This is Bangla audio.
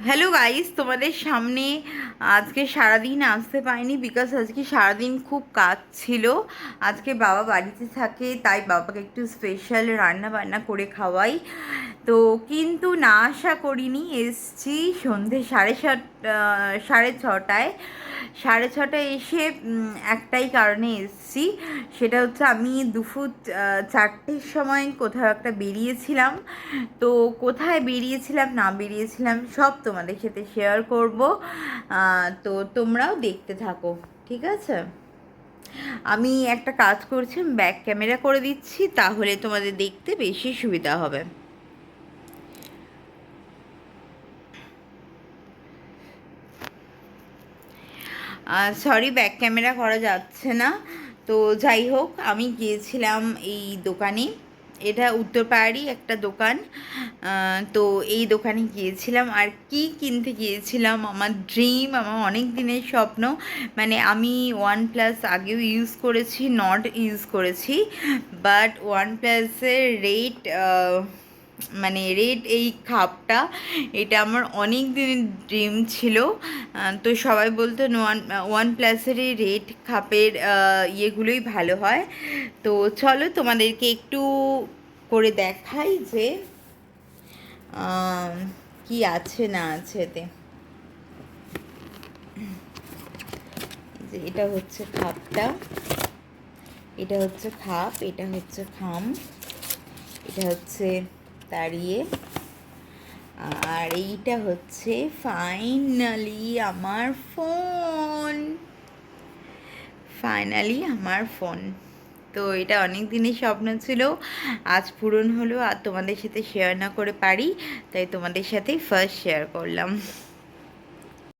হ্যালো গাইস, তোমাদের সামনে আজকে সারাদিন আসতে পারিনি বিকজ আজকে সারাদিন খুব কাজ ছিল। আজকে বাবা বাড়িতে থাকে, তাই বাবাকে একটু স্পেশাল রান্না বান্না করে খাওয়াই। তো কিন্তু না আশা করিনি, এসছি সন্ধে সাড়ে ছটায়। সাড়ে ছটায় এসে একটাই কারণে এসছি, সেটা হচ্ছে আমি দুপুর 4টের সময় কোথাও একটা বেরিয়েছিলাম। তো কোথায় বেরিয়েছিলাম না বেরিয়েছিলাম সব তোমাদের সাথে শেয়ার করব। তো তোমরাও দেখতে থাকো, ঠিক আছে? আমি একটা কাজ করছি, ব্যাক ক্যামেরা করে দিচ্ছি, তাহলে তোমাদের দেখতে বেশি সুবিধা হবে। সরি, ব্যাক ক্যামেরা করা যাচ্ছে না। তো যাই হোক, আমি গিয়েছিলাম এই দোকানে। এটা উত্তরপাড়ারই একটা দোকান। তো এই দোকানে গিয়েছিলাম, আর কি কিনতে গিয়েছিলাম, আমার ড্রিম, আমার অনেক দিনের স্বপ্ন। মানে আমি ওয়ান প্লাস আগেও ইউজ করেছি, নট ইউজ করেছি, বাট ওয়ান প্লাসের রেট, মানে রেড এই খাপটা, এটা আমার অনেক দিনের ড্রিম ছিল। তো সবাই বলতো ওয়ান প্লাসেরই রেড খাপের ইয়েগুলোই ভালো হয়। তো চলো তোমাদেরকে একটু করে দেখাই যে কি আছে না আছে এতে। যে এটা হচ্ছে খাপটা, এটা হচ্ছে খাপ, এটা হচ্ছে খাম, এটা হচ্ছে তাড়িয়ে, আর এইটা হচ্ছে ফাইনালি আমার ফোন। তো এটা অনেক দিনের স্বপ্ন ছিল, আজ পূরণ হলো। আর তোমাদের সাথে শেয়ার না করে পারি, তাই তোমাদের সাথেই ফার্স্ট শেয়ার করলাম।